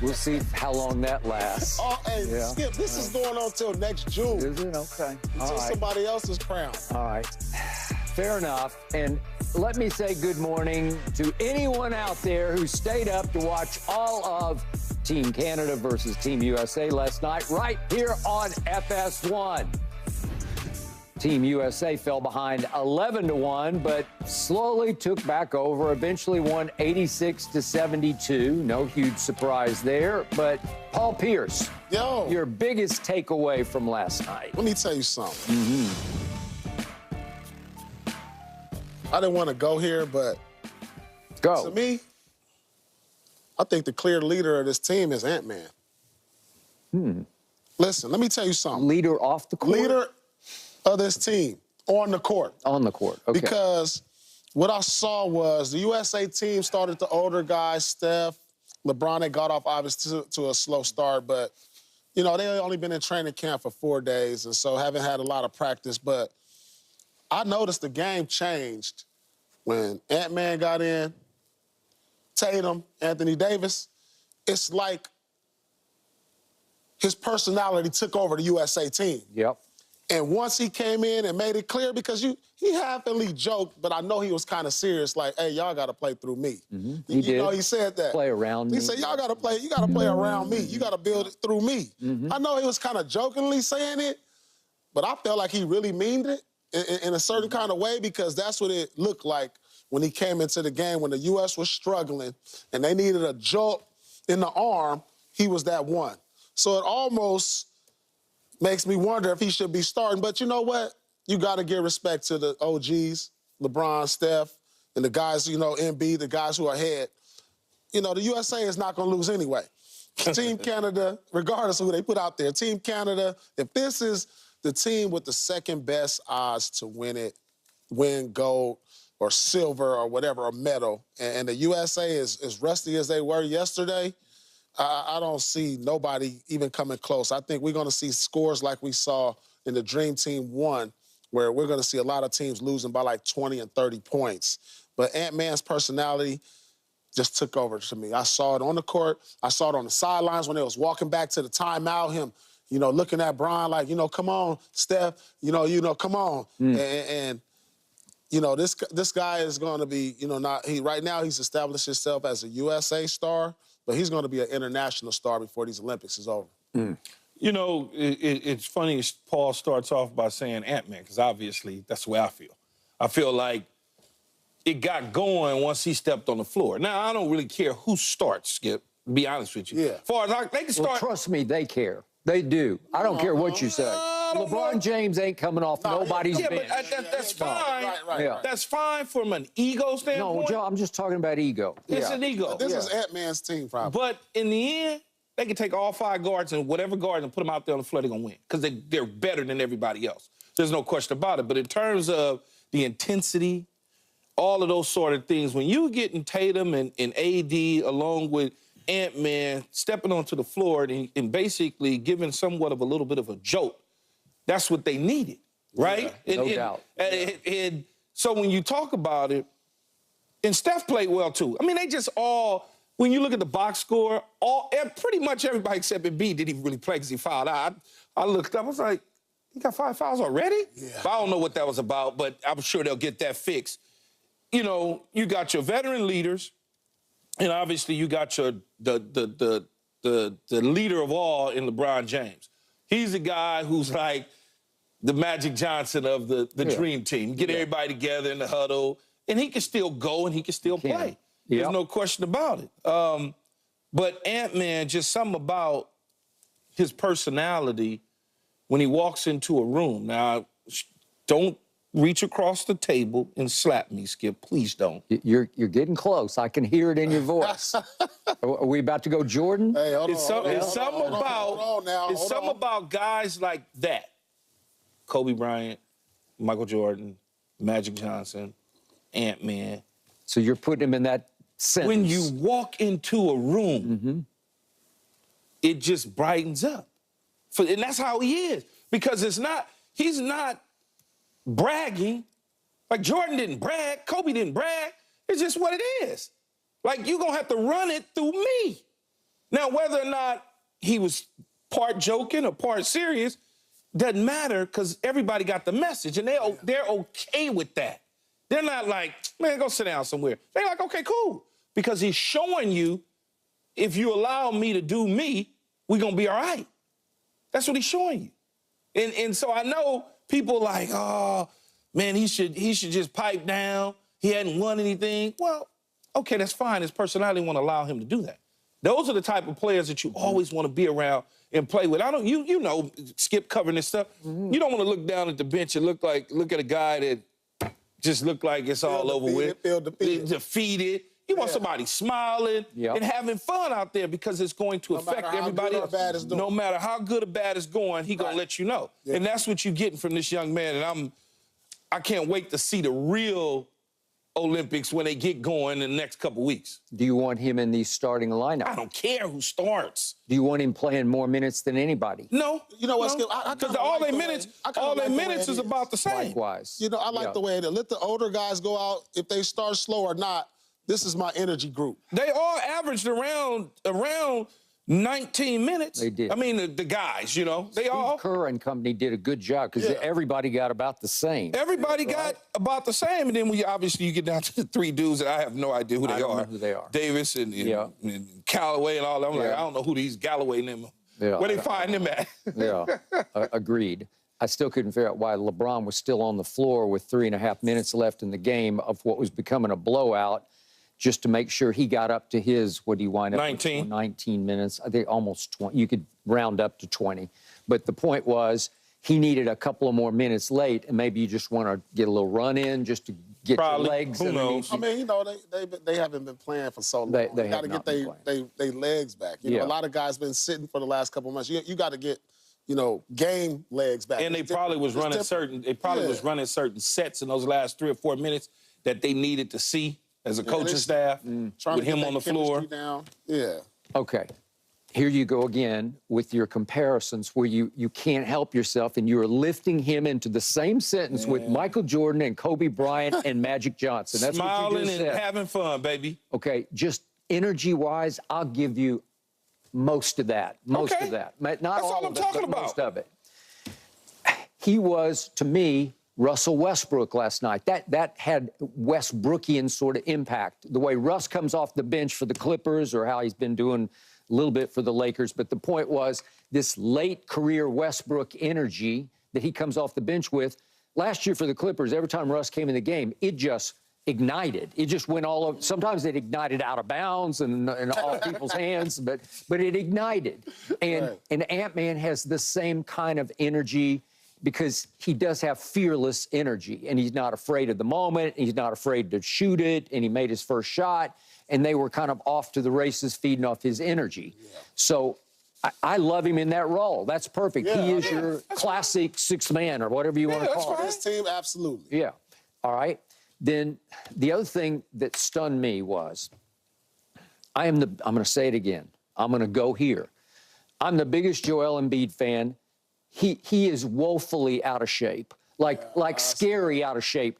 We'll see how long that lasts. Oh, hey, Yeah. Skip, this is going on till next June. Is it? Okay. All Until right. somebody else is crowned. All right. Fair enough. And let me say good morning to anyone out there who stayed up to watch all of Team Canada versus Team USA last night right here on FS1. Team USA fell behind 11-1, but slowly took back over, eventually won 86-72. No huge surprise there. But Paul Pierce, your biggest takeaway from last night. Let me tell you something. I didn't want to go here, but to me, I think the clear leader of this team is Ant-Man. Listen, let me tell you something. Leader off the court? Leader of this team on the court. On the court, okay. Because what I saw was the USA team started the older guys, Steph, LeBron, they got off obviously to a slow start, but, you know, they only been in training camp for 4 days, and so haven't had a lot of practice. But I noticed the game changed when Ant-Man got in, Tatum, Anthony Davis. It's like his personality took over the USA team. Yep. And once he came in and made it clear, because he halfly joked, but I know he was kind of serious, like, hey, y'all got to play through me. He did. You know, he said that. Play around me. He said, y'all got to play, you got to play around me. You got to build it through me. I know he was kind of jokingly saying it, but I felt like he really meant it in a certain kind of way, because that's what it looked like when he came into the game, when the U.S. was struggling and they needed a jolt in the arm, he was that one. So it almost makes me wonder if he should be starting. But you know what? You got to give respect to the OGs, LeBron, Steph, and the guys, you know, Embiid, the guys who are ahead. You know, the USA is not going to lose anyway. Team Canada, regardless of who they put out there, Team Canada, if this is the team with the second best odds to win gold or silver or whatever, or medal, and the USA is as rusty as they were yesterday, I don't see nobody even coming close. I think we're going to see scores like we saw in the Dream Team 1, where we're going to see a lot of teams losing by like 20 and 30 points. But Ant-Man's personality just took over to me. I saw it on the court. I saw it on the sidelines when they was walking back to the timeout, him, you know, looking at Bron like, you know, come on, Steph, you know, come on. And you know, this guy is going to be, you know, right now he's established himself as a USA star, but he's going to be an international star before these Olympics is over. You know, it's funny Paul starts off by saying Ant-Man, because obviously that's the way I feel. I feel like it got going once he stepped on the floor. Now, I don't really care who starts, Skip, to be honest with you. Yeah. As far as they can start. Well, trust me, they care. They do. I don't care what you say. LeBron James ain't coming off nobody's bench. But that's fine. Right. Yeah. That's fine from an ego standpoint. No, Joe, I'm just talking about ego. It's an ego. This is Ant-Man's team, probably. But in the end, they can take all 5 guards and whatever guard and put them out there on the floor, they're going to win, because they're better than everybody else. There's no question about it. But in terms of the intensity, all of those sort of things, when you getting Tatum and AD along with Ant-Man stepping onto the floor and basically giving somewhat of a little bit of a jolt, that's what they needed, right? Yeah, no doubt. And so when you talk about it, and Steph played well too. I mean, they just all, when you look at the box score, pretty much everybody except Embiid didn't even really play because he fouled out. I looked up, I was like, he got 5 fouls already? Yeah. But I don't know what that was about, but I'm sure they'll get that fixed. You know, you got your veteran leaders, and obviously you got your the leader of all in LeBron James. He's the guy who's like the Magic Johnson of the Dream Team. Get everybody together in the huddle, and he can still go and he can still play. There's no question about it. But Ant-Man, just something about his personality when he walks into a room. Now, don't reach across the table and slap me, Skip. Please don't. You're getting close. I can hear it in your voice. Are we about to go Jordan? Hey, hold on. It's something about guys like that. Kobe Bryant, Michael Jordan, Magic Johnson, Ant-Man. So you're putting him in that sentence. When you walk into a room, it just brightens up. And that's how he is. Because he's not bragging. Like Jordan didn't brag, Kobe didn't brag. It's just what it is. Like, you're going to have to run it through me. Now, whether or not he was part joking or part serious doesn't matter because everybody got the message, and they're okay with that. They're not like, man, go sit down somewhere. They're like, okay, cool, because he's showing you, if you allow me to do me, we're going to be all right. That's what he's showing you. And so I know people like, oh, man, he should just pipe down. He hadn't won anything. Well, okay, that's fine. His personality won't allow him to do that. Those are the type of players that you always want to be around and play with. You know, Skip covering this stuff. You don't want to look down at the bench and look at a guy that just look like it's all over with. Feel defeated. You want somebody smiling and having fun out there because it's going to affect everybody else. No matter how good or bad it's going, he's going to let you know. Yeah. And that's what you're getting from this young man. And I can't wait to see the real Olympics when they get going in the next couple weeks. Do you want him in the starting lineup? I don't care who starts. Do you want him playing more minutes than anybody? No. You know what, Skip? Because all their minutes is about the same. Likewise. You know, I like the way it is. Let the older guys go out. If they start slow or not, this is my energy group. They all averaged around 19 minutes. They did. I mean, the guys, you know, Steve Kerr and company did a good job because everybody got about the same. Everybody got about the same, and then you get down to the three dudes that I have no idea who they are. I don't know who they are. Davis and Callaway and all that. I'm like, I don't know who these Galloway and them. Where they find them at? Agreed. I still couldn't figure out why LeBron was still on the floor with 3.5 minutes left in the game of what was becoming a blowout, just to make sure he got up to his, what do you wind up 19. with? 19 minutes. I think almost 20. You could round up to 20. But the point was, he needed a couple of more minutes late, and maybe you just want to get a little run in just to get your legs. Who knows? I mean, you know, they haven't been playing for so long. They got to get their legs back. You know, a lot of guys been sitting for the last couple of months. You got to get, you know, game legs back. And they probably was running certain sets in those last 3 or 4 minutes that they needed to see as a coaching staff, with him on the floor. Down. Yeah. Okay. Here you go again with your comparisons where you can't help yourself, and you're lifting him into the same sentence with Michael Jordan and Kobe Bryant and Magic Johnson. That's Smiling what you just said. and having fun, baby. Okay, just energy-wise, I'll give you most of that. Most of that. Not That's all I'm of it, talking but about. most of it. He was, to me, Russell Westbrook last night. That had Westbrookian sort of impact. The way Russ comes off the bench for the Clippers, or how he's been doing a little bit for the Lakers. But the point was, this late career Westbrook energy that he comes off the bench with. Last year for the Clippers, every time Russ came in the game, it just ignited. It just went all over. Sometimes it ignited out of bounds and off people's hands, but it ignited. And Ant-Man has the same kind of energy, because he does have fearless energy, and he's not afraid of the moment. He's not afraid to shoot it, and he made his first shot, and they were kind of off to the races feeding off his energy. So I love him in that role. That's perfect. He is your classic sixth man, or whatever you want to call it. This team, absolutely. Yeah. All right. Then the other thing that stunned me was, I'm going to say it again. I'm going to go here. I'm the biggest Joel Embiid fan. He is woefully out of shape, like scary out of shape.